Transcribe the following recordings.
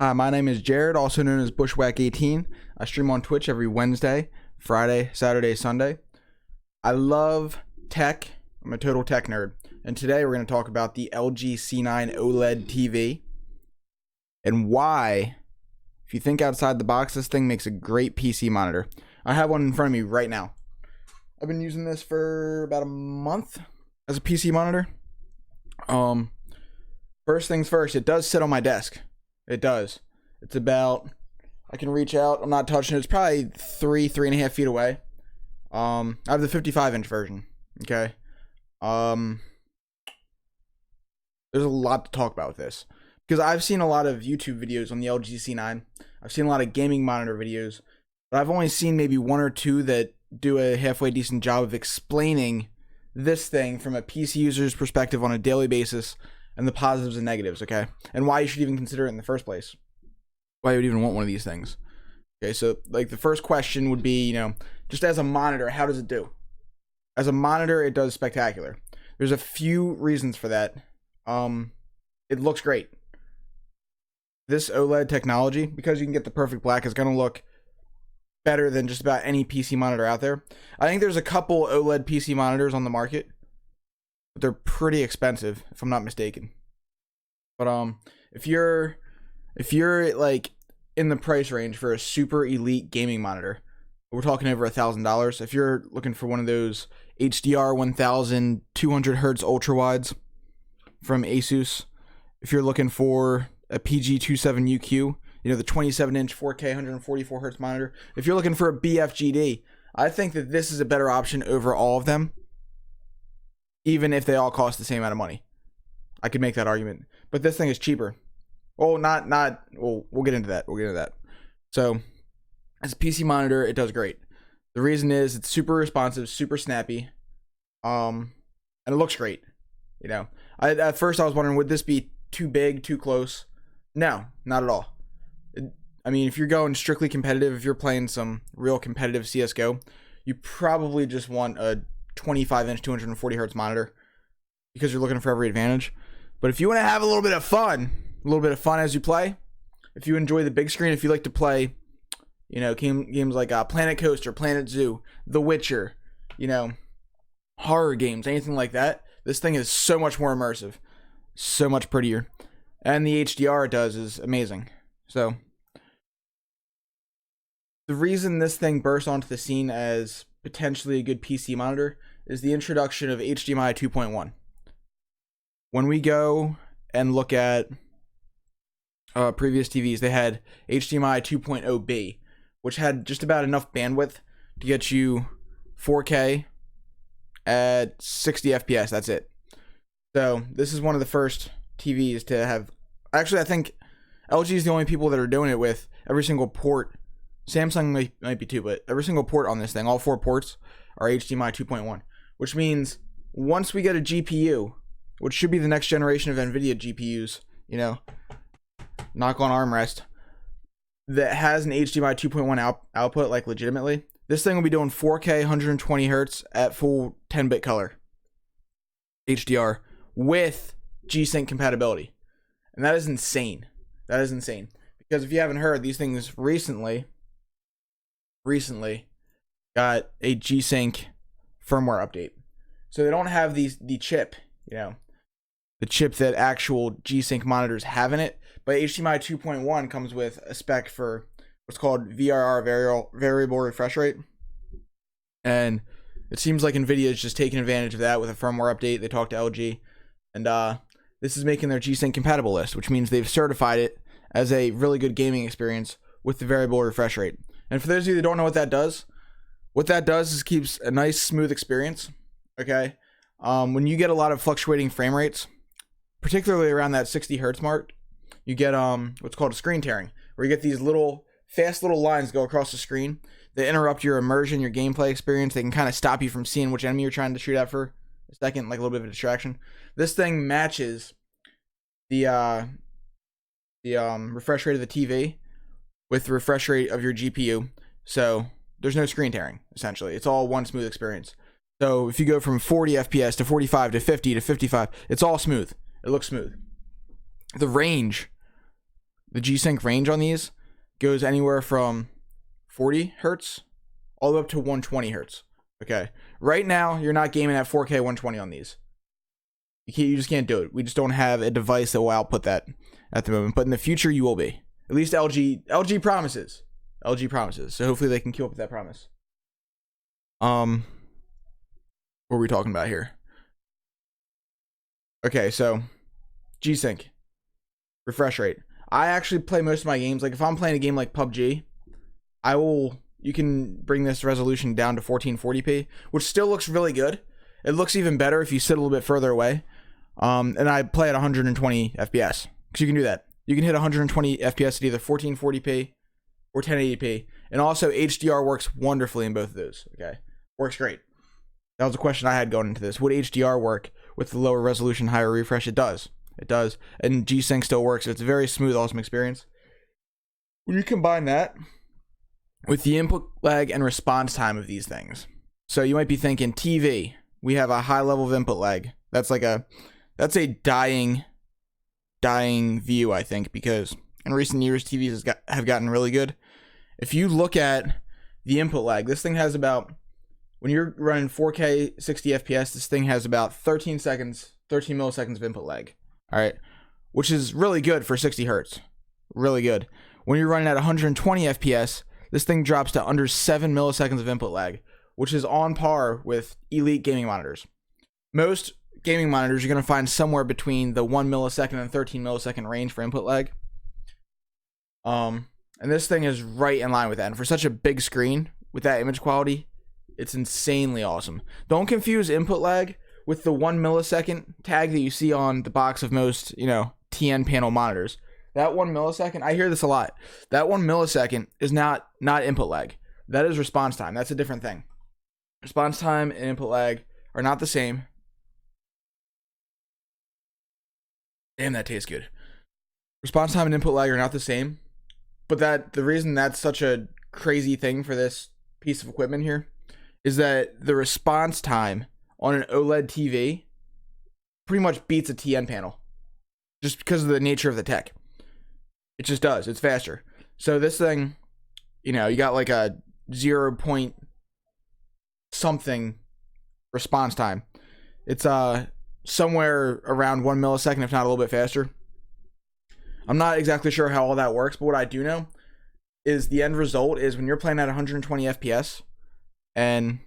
Hi, my name is Jared, also known as Bushwhack18. I stream on Twitch every Wednesday, Friday, Saturday, Sunday. I love tech. I'm a total tech nerd. And today we're going to talk about the LG C9 OLED TV and why, if you think outside the box, this thing makes a great PC monitor. I have one in front of me right now. I've been using this for about a month as a PC monitor. First things first, it does sit on my desk. It does. It's about, I can reach out. I'm not touching it. It's probably 3.5 feet away. I have the 55-inch version. Okay. There's a lot to talk about with this because I've seen a lot of YouTube videos on the LG C9. I've seen a lot of gaming monitor videos, but I've only seen maybe one or two that do a halfway decent job of explaining this thing from a PC user's perspective on a daily basis, and the positives and negatives, okay? And why you should even consider it in the first place. Why you would even want one of these things. Okay, so like the first question would be, just as a monitor, how does it do? As a monitor, it does spectacular. There's a few reasons for that. It looks great. This OLED technology, because you can get the perfect black, is going to look better than just about any PC monitor out there. I think there's a couple OLED PC monitors on the market, but they're pretty expensive, if I'm not mistaken. But if you're like in the price range for a super elite gaming monitor, we're talking over $1,000. If you're looking for one of those HDR 1200 hertz ultra wides from Asus, if you're looking for a PG27UQ, the 27-inch 4K 144 hertz monitor, if you're looking for a BFGD, I think that this is a better option over all of them. Even if they all cost the same amount of money. I could make that argument. But this thing is cheaper. Well, we'll get into that. So, as a PC monitor, it does great. The reason is it's super responsive, super snappy. And it looks great. At first I was wondering, would this be too big, too close? No, not at all. If you're going strictly competitive, if you're playing some real competitive CSGO, you probably just want a 25-inch 240 hertz monitor because you're looking for every advantage. But if you want to have a little bit of fun as you play, if you enjoy the big screen, if you like to play, games like Planet Coaster, Planet Zoo, The Witcher, horror games, anything like that, this thing is so much more immersive, so much prettier, and the HDR it does is amazing. So the reason this thing burst onto the scene as potentially a good PC monitor is the introduction of HDMI 2.1. When we go and look at previous TVs, they had HDMI 2.0B, which had just about enough bandwidth to get you 4K at 60 FPS. That's it. So this is one of the first TVs to have. Actually, I think LG is the only people that are doing it with every single port. Samsung might be too, but every single port on this thing, all 4 ports, are HDMI 2.1, which means once we get a GPU, which should be the next generation of NVIDIA GPUs, knock on armrest, that has an HDMI 2.1 output, like legitimately, this thing will be doing 4K 120 hertz at full 10-bit color HDR with G-Sync compatibility. And that is insane. Because if you haven't heard, these things recently got a G-Sync firmware update. So they don't have the chip, the chip that actual G-Sync monitors have in it, but HDMI 2.1 comes with a spec for what's called VRR, variable refresh rate. And it seems like NVIDIA is just taking advantage of that with a firmware update. They talked to LG, and this is making their G-Sync compatible list, which means they've certified it as a really good gaming experience with the variable refresh rate. And for those of you that don't know what that does is keeps a nice smooth experience. Okay, when you get a lot of fluctuating frame rates, particularly around that 60 hertz mark, you get what's called a screen tearing, where you get these fast little lines go across the screen that interrupt your immersion, your gameplay experience. They can kind of stop you from seeing which enemy you're trying to shoot at for a second, like a little bit of a distraction. This thing matches the refresh rate of the TV with the refresh rate of your GPU, so there's no screen tearing, essentially. It's all one smooth experience. So if you go from 40 FPS to 45 to 50 to 55, it's all smooth. It looks smooth. The range The G-Sync range on these goes anywhere from 40 hertz all the way up to 120 hertz. Okay. Right now, you're not gaming at 4K 120 on these. You just can't do it. We just don't have a device that will output that at the moment. But in the future, you will be. At least LG promises. LG promises. So hopefully they can keep up with that promise. What are we talking about here? Okay, so G-Sync. Refresh rate. I actually play most of my games. Like if I'm playing a game like PUBG, you can bring this resolution down to 1440p, which still looks really good. It looks even better if you sit a little bit further away. And I play at 120 FPS. Because you can do that. You can hit 120 FPS at either 1440p or 1080p. And also HDR works wonderfully in both of those. Okay. Works great. That was a question I had going into this. Would HDR work with the lower resolution, higher refresh? It does. It does. And G-Sync still works. It's a very smooth, awesome experience. When you combine that with the input lag and response time of these things. So you might be thinking, TV, we have a high level of input lag. That's a dying view, I think, because in recent years, TVs have gotten really good. If you look at the input lag, this thing has about, when you're running 4K 60 FPS, this thing has about 13 milliseconds of input lag. All right, which is really good for 60 hertz. Really good. When you're running at 120 FPS, this thing drops to under 7 milliseconds of input lag, which is on par with elite gaming monitors. Most gaming monitors you're going to find somewhere between the 1 millisecond and 13 millisecond range for input lag. And this thing is right in line with that. And for such a big screen with that image quality, it's insanely awesome. Don't confuse input lag with the 1 millisecond tag that you see on the box of most, TN panel monitors. That 1 millisecond, I hear this a lot. That 1 millisecond is not input lag. That is response time. That's a different thing. Response time and input lag are not the same. Damn, that tastes good. Response time and input lag are not the same. But the reason that's such a crazy thing for this piece of equipment here is that the response time on an OLED TV pretty much beats a TN panel. Just because of the nature of the tech. It just does. It's faster. So this thing, you got like a 0 point something response time. It's somewhere around 1 millisecond, if not a little bit faster. I'm not exactly sure how all that works, but what I do know is the end result is when you're playing at 120 FPS and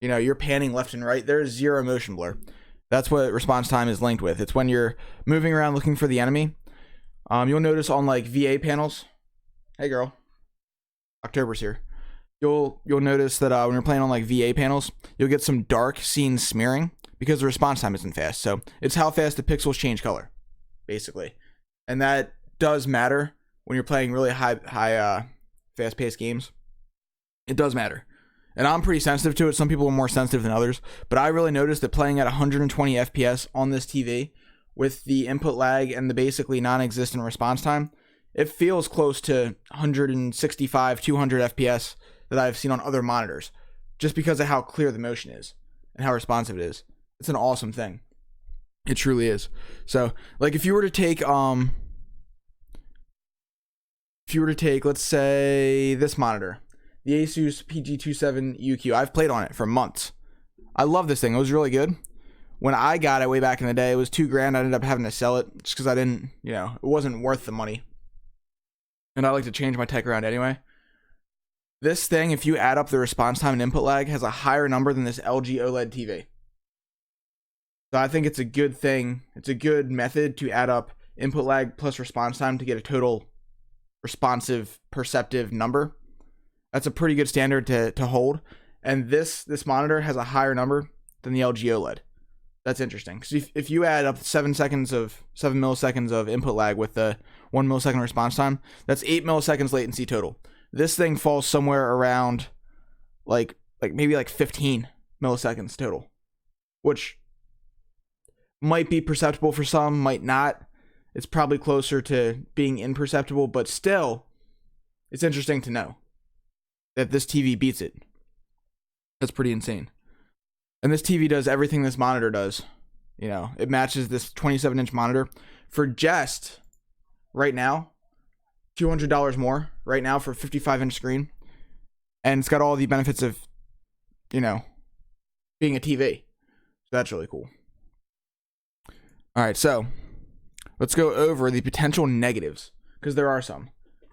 you're panning left and right, there's zero motion blur. That's what response time is linked with. It's when you're moving around looking for the enemy. You'll notice on like VA panels. Hey girl, October's here. You'll notice that when you're playing on like VA panels, you'll get some dark scene smearing because the response time isn't fast. So it's how fast the pixels change color, basically, and that does matter when you're playing really high fast-paced games. It does matter. And I'm pretty sensitive to it. Some people are more sensitive than others. But I really noticed that playing at 120 FPS on this TV with the input lag and the basically non-existent response time, it feels close to 165, 200 FPS that I've seen on other monitors. Just because of how clear the motion is and how responsive it is. It's an awesome thing. It truly is. So, like if you were to take, let's say, this monitor. The Asus PG27 UQ. I've played on it for months. I love this thing. It was really good. When I got it way back in the day, it was $2,000. I ended up having to sell it just because I didn't, it wasn't worth the money. And I like to change my tech around anyway. This thing, if you add up the response time and input lag, has a higher number than this LG OLED TV. So I think it's a good thing. It's a good method to add up input lag plus response time to get a total responsive, perceptive number. That's a pretty good standard to hold. And this monitor has a higher number than the LG OLED. That's interesting. Because if you add up 7 milliseconds of input lag with the 1 millisecond response time, that's 8 milliseconds latency total. This thing falls somewhere around like maybe 15 milliseconds total. Which might be perceptible for some, might not. It's probably closer to being imperceptible, but still, it's interesting to know that this TV beats it. That's pretty insane. And this TV does everything this monitor does. It matches this 27-inch monitor. For just right now, $200 more right now for a 55-inch screen. And it's got all the benefits of, you know, being a TV. So that's really cool. All right, so let's go over the potential negatives, because there are some.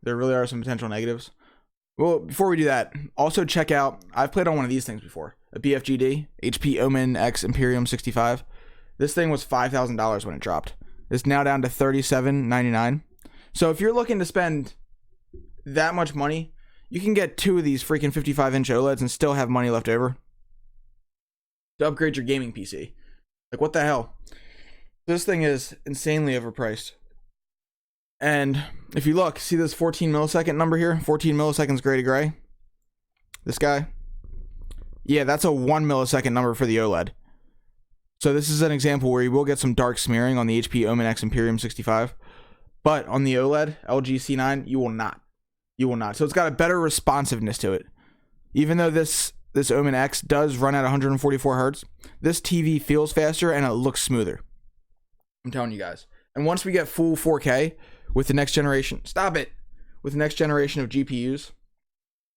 There really are some potential negatives. Well, before we do that, also check out, I've played on one of these things before, a BFGD, HP Omen X Imperium 65. This thing was $5,000 when it dropped. It's now down to $37.99. So if you're looking to spend that much money, you can get 2 of these freaking 55-inch OLEDs and still have money left over to upgrade your gaming PC. Like, what the hell? This thing is insanely overpriced. And if you look, see this 14 millisecond number here? 14 milliseconds gray to gray. This guy. Yeah, that's a 1 millisecond number for the OLED. So this is an example where you will get some dark smearing on the HP Omen X Imperium 65. But on the OLED, LG C9, you will not. You will not. So it's got a better responsiveness to it. Even though this Omen X does run at 144 Hz, this TV feels faster and it looks smoother. I'm telling you guys. And once we get full 4K with the next generation, with the next generation of GPUs,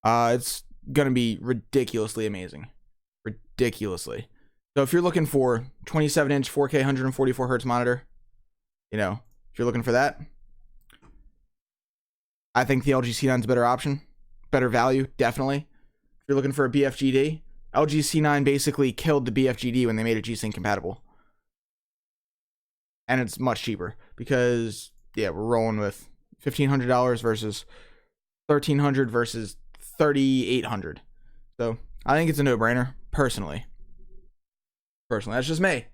it's going to be ridiculously amazing. Ridiculously. So if you're looking for 27-inch 4K 144 Hz monitor, you know, if you're looking for that, I think the LG C9 is a better option. Better value, definitely. If you're looking for a BFGD, LG C9 basically killed the BFGD when they made it G-Sync compatible. And it's much cheaper because, yeah, we're rolling with $1,500 versus $1,300 versus $3,800. So I think it's a no-brainer, personally. That's just me.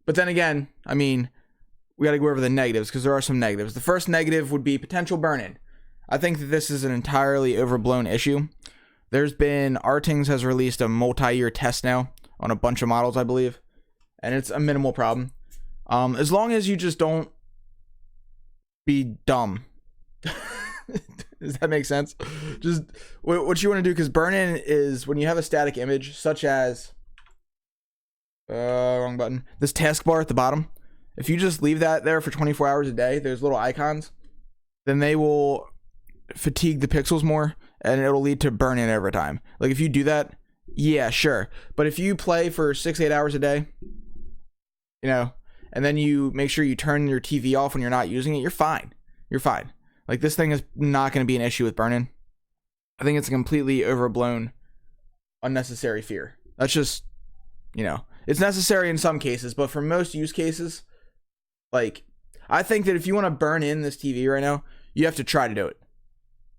But then again, I mean, we got to go over the negatives because there are some negatives. The first negative would be potential burn-in. I think that this is an entirely overblown issue. There's been, Artings has released a multi-year test now on a bunch of models, I believe. And it's a minimal problem. As long as you just don't be dumb. Does that make sense? Just what you want to do, because burn-in is when you have a static image, such as wrong button. This taskbar at the bottom. If you just leave that there for 24 hours a day, there's little icons, then they will fatigue the pixels more, and it'll lead to burn-in over time. Like if you do that, yeah, sure. But if you play for 6-8 hours a day, you know, and then you make sure you turn your TV off when you're not using it, you're fine. You're fine. Like, this thing is not going to be an issue with burn-in. I think it's a completely overblown, unnecessary fear. That's just, you know, it's necessary in some cases, but for most use cases, like, I think that if you want to burn in this TV right now, you have to try to do it.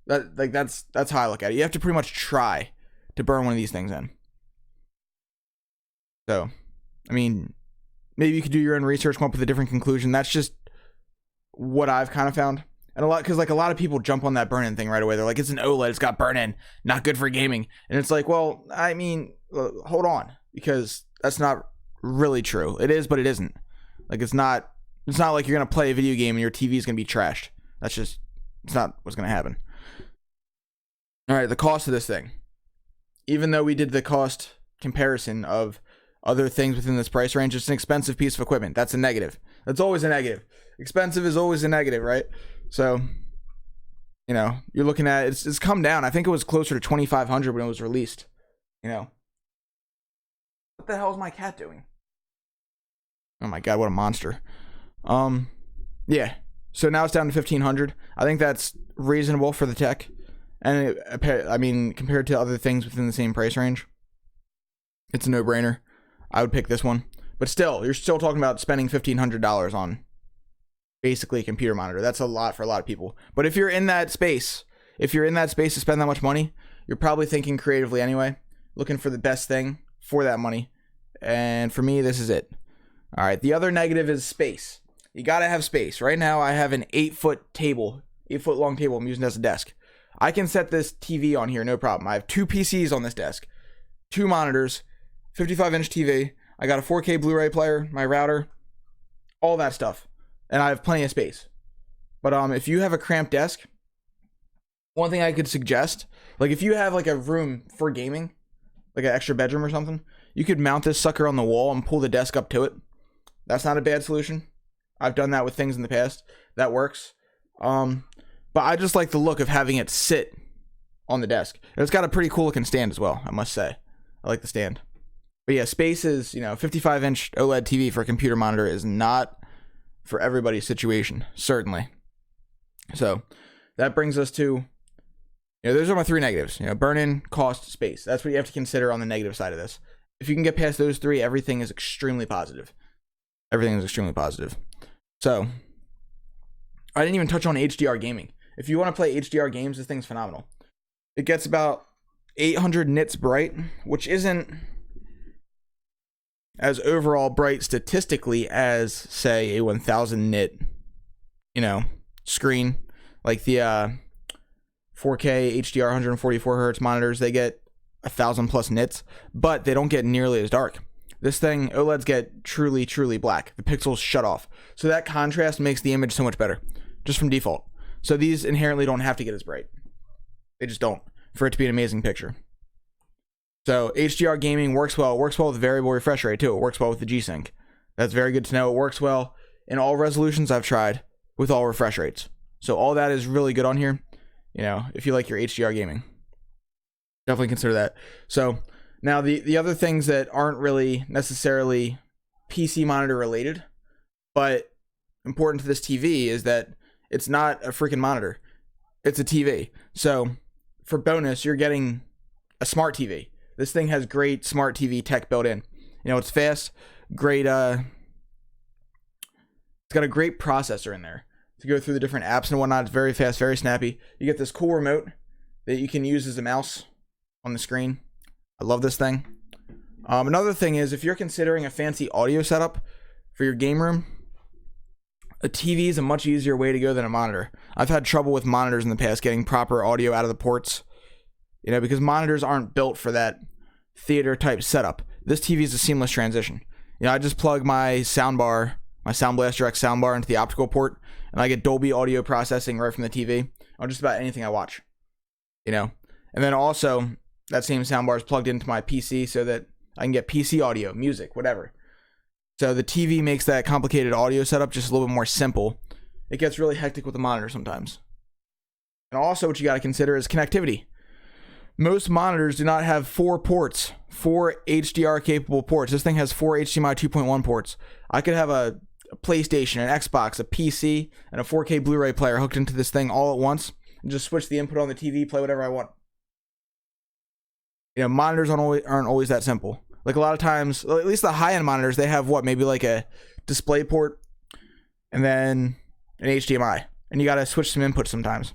That's how I look at it. You have to pretty much try to burn one of these things in. So, I mean, maybe you could do your own research, come up with a different conclusion. That's just what I've kind of found. And a lot of people jump on that burn-in thing right away. They're like, it's an OLED, it's got burn-in, not good for gaming. And it's like, well, I mean, hold on, because that's not really true. It is, but it isn't. Like, it's not like you're going to play a video game and your TV is going to be trashed. It's not what's going to happen. All right, the cost of this thing. Even though we did the cost comparison of other things within this price range, it's an expensive piece of equipment. That's a negative. That's always a negative. Expensive is always a negative, right? So, you know, you're looking at it's come down. I think it was closer to $2,500 when it was released. You know, what the hell is my cat doing? Oh my god, what a monster! Yeah. So now it's down to $1,500. I think that's reasonable for the tech, and I mean, compared to other things within the same price range, it's a no-brainer. I would pick this one, but still, you're still talking about spending $1,500 on basically a computer monitor. That's a lot for a lot of people. But if you're in that space, to spend that much money, you're probably thinking creatively anyway, looking for the best thing for that money. And for me, this is it. All right. The other negative is space. You got to have space. Right now, I have an 8-foot table, 8-foot long table I'm using as a desk. I can set this TV on here, no problem. I have 2 PCs on this desk, 2 monitors, 55-inch TV. I got a 4K Blu-ray player, my router, all that stuff. And I have plenty of space. But if you have a cramped desk, one thing I could suggest, like if you have like a room for gaming, like an extra bedroom or something, you could mount this sucker on the wall and pull the desk up to it. That's not a bad solution. I've done that with things in the past. That works. But but I just like the look of having it sit on the desk. And it's got a pretty cool looking stand as well, I must say. I like the stand. But yeah, space is, 55-inch OLED TV for a computer monitor is not for everybody's situation, certainly. So that brings us to, those are my 3 negatives. Burn-in, cost, space. That's what you have to consider on the negative side of this. If you can get past those 3, everything is extremely positive. Everything is extremely positive. So I didn't even touch on HDR gaming. If you want to play HDR games, this thing's phenomenal. It gets about 800 nits bright, which isn't as overall bright statistically as, say, a 1000 nit, screen. Like the 4K HDR 144 hertz monitors, they get 1000 plus nits, but they don't get nearly as dark. This thing, OLEDs get truly, truly black. The pixels shut off. So that contrast makes the image so much better, just from default. So these inherently don't have to get as bright. They just don't, for it to be an amazing picture. So HDR gaming works well. It works well with variable refresh rate too. It works well with the G-Sync. That's very good to know. It works well in all resolutions I've tried with all refresh rates. So all that is really good on here. If you like your HDR gaming, definitely consider that. So now the other things that aren't really necessarily PC monitor related, but important to this TV is that it's not a freaking monitor. It's a TV. So for bonus, you're getting a smart TV. This thing has great smart TV tech built in. It's fast, great. It's got a great processor in there to go through the different apps and whatnot. It's very fast, very snappy. You get this cool remote that you can use as a mouse on the screen. I love this thing. Another thing is, if you're considering a fancy audio setup for your game room, a TV is a much easier way to go than a monitor. I've had trouble with monitors in the past getting proper audio out of the ports, because monitors aren't built for that theater type setup. This TV is a seamless transition. I just plug my soundbar, my Sound Blaster X soundbar into the optical port, and I get Dolby audio processing right from the TV on just about anything I watch. And then also that same soundbar is plugged into my PC so that I can get PC audio, music, whatever. So the TV makes that complicated audio setup just a little bit more simple. It gets really hectic with the monitor sometimes. And also what you got to consider is connectivity. Most monitors do not have 4 ports, 4 HDR capable ports. This thing has 4 HDMI 2.1 ports. I could have a PlayStation, an Xbox, a PC, and a 4K Blu-ray player hooked into this thing all at once and just switch the input on the TV, play whatever I want. Monitors aren't always that simple. Like a lot of times, at least the high-end monitors, they have maybe like a display port and then an HDMI. And you got to switch some inputs sometimes.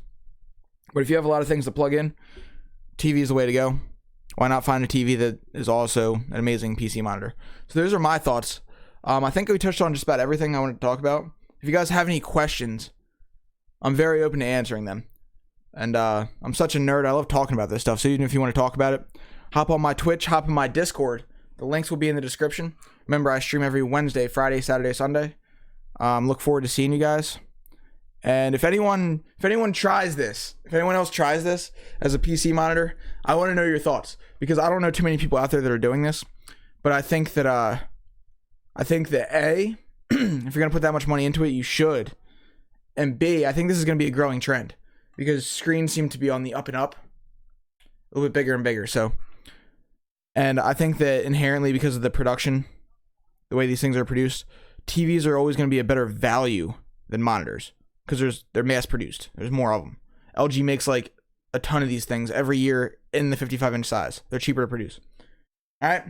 But if you have a lot of things to plug in, TV is the way to go. Why not find a TV that is also an amazing PC monitor? So those are my thoughts. I think we touched on just about everything I wanted to talk about. If you guys have any questions, I'm very open to answering them. And I'm such a nerd. I love talking about this stuff. So even if you want to talk about it, hop on my Twitch, hop on my Discord. The links will be in the description. Remember, I stream every Wednesday, Friday, Saturday, Sunday. Look forward to seeing you guys. And if anyone tries this, if anyone else tries this as a PC monitor, I want to know your thoughts, because I don't know too many people out there that are doing this. But I think that A, if you're gonna put that much money into it, you should. And B, I think this is gonna be a growing trend, because screens seem to be on the up and up, a little bit bigger and bigger. So, and I think that inherently, because of the production, the way these things are produced, TVs are always gonna be a better value than monitors. Because they're mass produced. There's more of them. LG makes like a ton of these things every year in the 55-inch size. They're cheaper to produce. All right.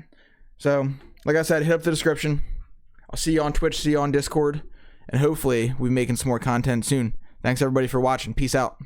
So, like I said, hit up the description. I'll see you on Twitch, see you on Discord, and hopefully we'll be making some more content soon. Thanks everybody for watching. Peace out.